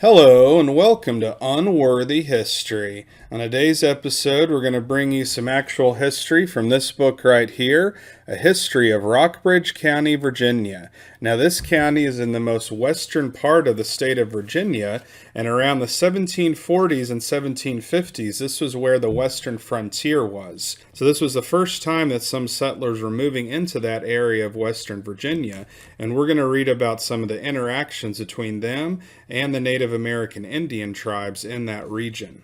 Hello and welcome to Unworthy History. On today's episode, we're going to bring you some actual history from this book right here, A History of Rockbridge County, Virginia. Now, this county is in the most western part of the state of Virginia, and around the 1740s and 1750s, this was where the western frontier was. So this was the first time that some settlers were moving into that area of western Virginia, and we're going to read about some of the interactions between them and the Native American Indian tribes in that region.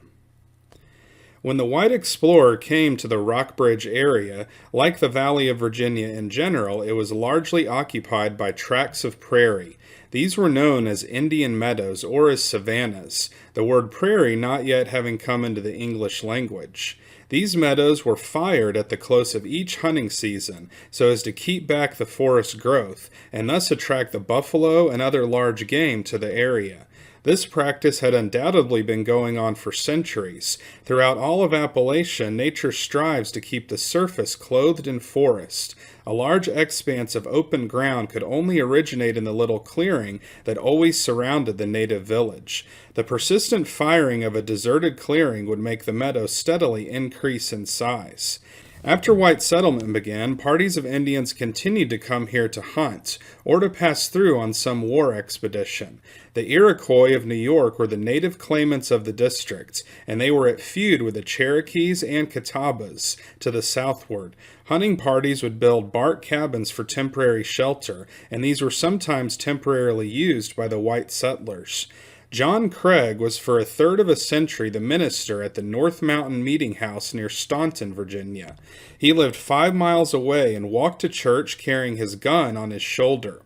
When the white explorer came to the Rockbridge area, like the Valley of Virginia in general, it was largely occupied by tracts of prairie. These were known as Indian meadows or as savannas, the word prairie not yet having come into the English language. These meadows were fired at the close of each hunting season so as to keep back the forest growth and thus attract the buffalo and other large game to the area. This practice had undoubtedly been going on for centuries. Throughout all of Appalachia, nature strives to keep the surface clothed in forest. A large expanse of open ground could only originate in the little clearing that always surrounded the native village. The persistent firing of a deserted clearing would make the meadow steadily increase in size. After white settlement began, parties of Indians continued to come here to hunt, or to pass through on some war expedition. The Iroquois of New York were the native claimants of the district, and they were at feud with the Cherokees and Catawbas to the southward. Hunting parties would build bark cabins for temporary shelter, and these were sometimes temporarily used by the white settlers. John Craig was for a third of a century the minister at the North Mountain Meeting House near Staunton, Virginia. He lived 5 miles away and walked to church carrying his gun on his shoulder.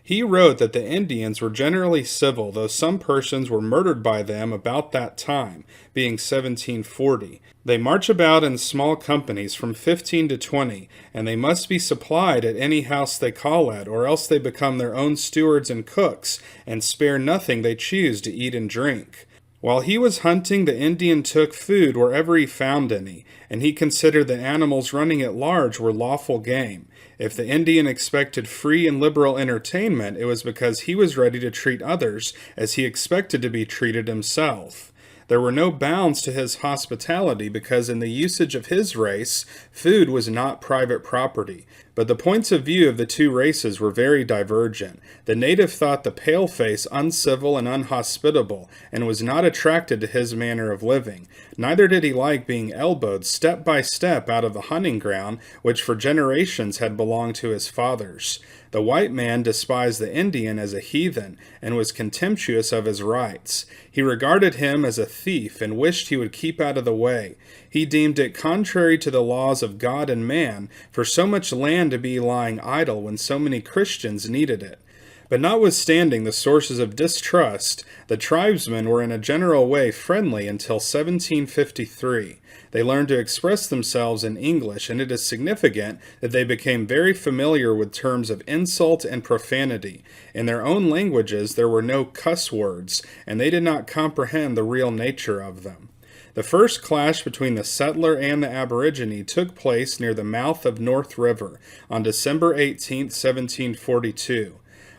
He wrote that the Indians were generally civil, though some persons were murdered by them about that time, being 1740. They march about in small companies from 15 to 20, and they must be supplied at any house they call at, or else they become their own stewards and cooks, and spare nothing they choose to eat and drink. While he was hunting, the Indian took food wherever he found any, and he considered the animals running at large were lawful game. If the Indian expected free and liberal entertainment, it was because he was ready to treat others as he expected to be treated himself. There were no bounds to his hospitality because in the usage of his race, food was not private property. But the points of view of the two races were very divergent. The native thought the paleface uncivil and unhospitable, and was not attracted to his manner of living. Neither did he like being elbowed step by step out of the hunting ground, which for generations had belonged to his fathers. The white man despised the Indian as a heathen, and was contemptuous of his rights. He regarded him as a thief, and wished he would keep out of the way. He deemed it contrary to the laws of God and man, for so much land to be lying idle when so many Christians needed it. But notwithstanding the sources of distrust, the tribesmen were in a general way friendly until 1753. They learned to express themselves in English, and it is significant that they became very familiar with terms of insult and profanity. In their own languages, there were no cuss words, and they did not comprehend the real nature of them. The first clash between the settler and the aborigine took place near the mouth of North River on December 18, 1742.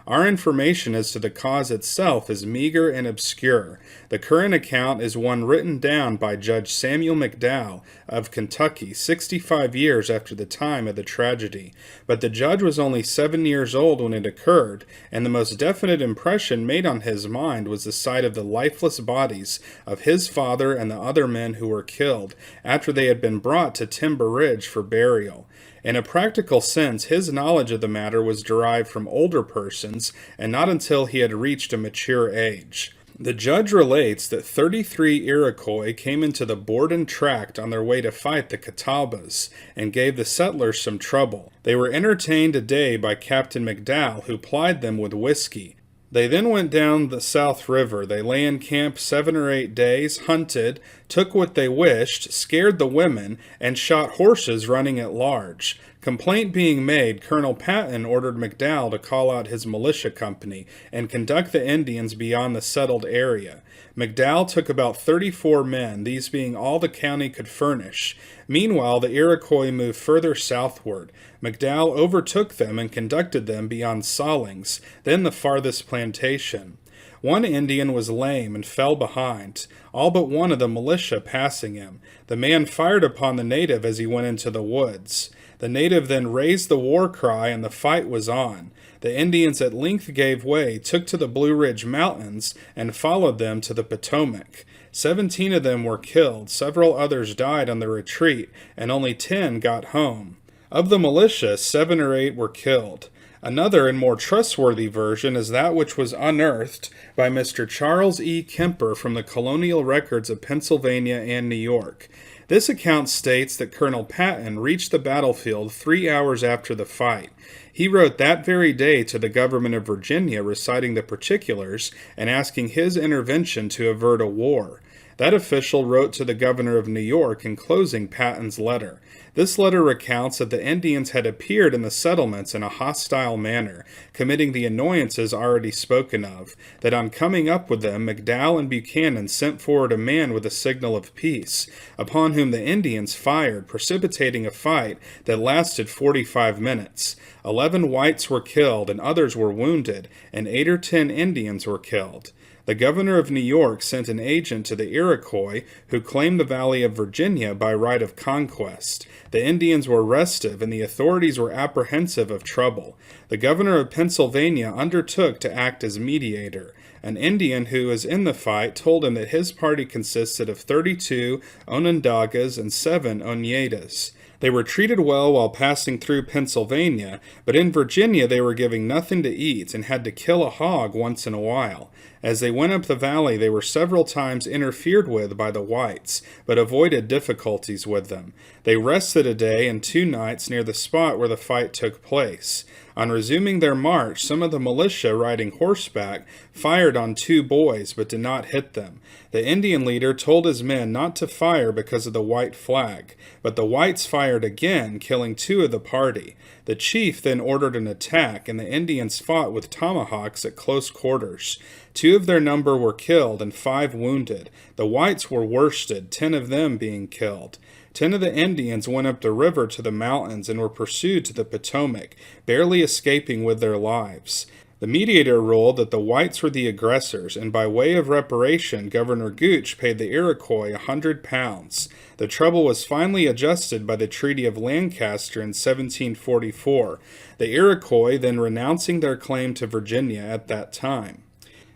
Our information as to the cause itself is meager and obscure. The current account is one written down by Judge Samuel McDowell of Kentucky 65 years after the time of the tragedy, but the judge was only 7 years old when it occurred, and the most definite impression made on his mind was the sight of the lifeless bodies of his father and the other men who were killed after they had been brought to Timber Ridge for burial. In a practical sense, his knowledge of the matter was derived from older persons, and not until he had reached a mature age. The judge relates that 33 Iroquois came into the Borden tract on their way to fight the Catawbas, and gave the settlers some trouble. They were entertained a day by Captain McDowell, who plied them with whiskey. They then went down the South River. They lay in camp 7 or 8 days, hunted, took what they wished, scared the women, and shot horses running at large. Complaint being made, Colonel Patton ordered McDowell to call out his militia company and conduct the Indians beyond the settled area. McDowell took about 34 men, these being all the county could furnish. Meanwhile, the Iroquois moved further southward. McDowell overtook them and conducted them beyond Sawlings, then the farthest plantation. One Indian was lame and fell behind, all but one of the militia passing him. The man fired upon the native as he went into the woods. The native then raised the war cry, and the fight was on. The Indians at length gave way, took to the Blue Ridge Mountains, and followed them to the Potomac. 17 of them were killed, several others died on the retreat, and only 10 got home. Of the militia, 7 or 8 were killed. Another and more trustworthy version is that which was unearthed by Mr. Charles E. Kemper from the colonial records of Pennsylvania and New York. This account states that Colonel Patton reached the battlefield 3 hours after the fight. He wrote that very day to the government of Virginia reciting the particulars and asking his intervention to avert a war. That official wrote to the governor of New York enclosing Patton's letter. This letter recounts that the Indians had appeared in the settlements in a hostile manner, committing the annoyances already spoken of, that on coming up with them, McDowell and Buchanan sent forward a man with a signal of peace, upon whom the Indians fired, precipitating a fight that lasted 45 minutes. 11 whites were killed and others were wounded, and 8 or 10 Indians were killed. The governor of New York sent an agent to the Iroquois, who claimed the Valley of Virginia by right of conquest. The Indians were restive, and the authorities were apprehensive of trouble. The governor of Pennsylvania undertook to act as mediator. An Indian who was in the fight told him that his party consisted of 32 Onondagas and 7 Oneidas. They were treated well while passing through Pennsylvania, but in Virginia they were given nothing to eat and had to kill a hog once in a while. As they went up the valley, they were several times interfered with by the whites, but avoided difficulties with them. They rested a day and 2 nights near the spot where the fight took place. On resuming their march, some of the militia riding horseback fired on 2 boys, but did not hit them. The Indian leader told his men not to fire because of the white flag, but the whites fired again, killing 2 of the party. The chief then ordered an attack, and the Indians fought with tomahawks at close quarters. 2 of their number were killed and 5 wounded. The whites were worsted, 10 of them being killed. 10 of the Indians went up the river to the mountains and were pursued to the Potomac, barely escaping with their lives. The mediator ruled that the whites were the aggressors, and by way of reparation, Governor Gooch paid the Iroquois £100. The trouble was finally adjusted by the Treaty of Lancaster in 1744, the Iroquois then renouncing their claim to Virginia at that time.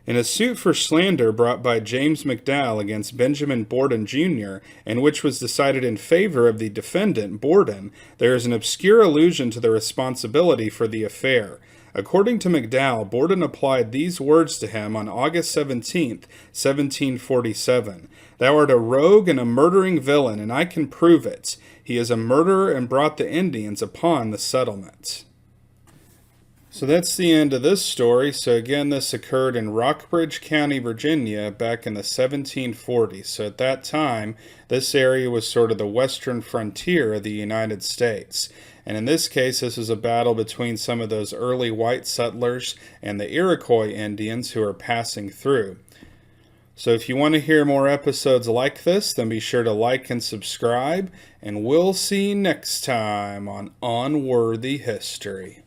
In a suit for slander brought by James McDowell against Benjamin Borden, Jr., and which was decided in favor of the defendant, Borden, there is an obscure allusion to the responsibility for the affair. According to McDowell, Borden applied these words to him on August 17, 1747. "Thou art a rogue and a murdering villain, and I can prove it. He is a murderer and brought the Indians upon the settlement." So that's the end of this story. So again, this occurred in Rockbridge County, Virginia, back in the 1740s. So at that time, this area was sort of the western frontier of the United States. And in this case, this was a battle between some of those early white settlers and the Iroquois Indians who are passing through. So if you want to hear more episodes like this, then be sure to like and subscribe. And we'll see you next time on Unworthy History.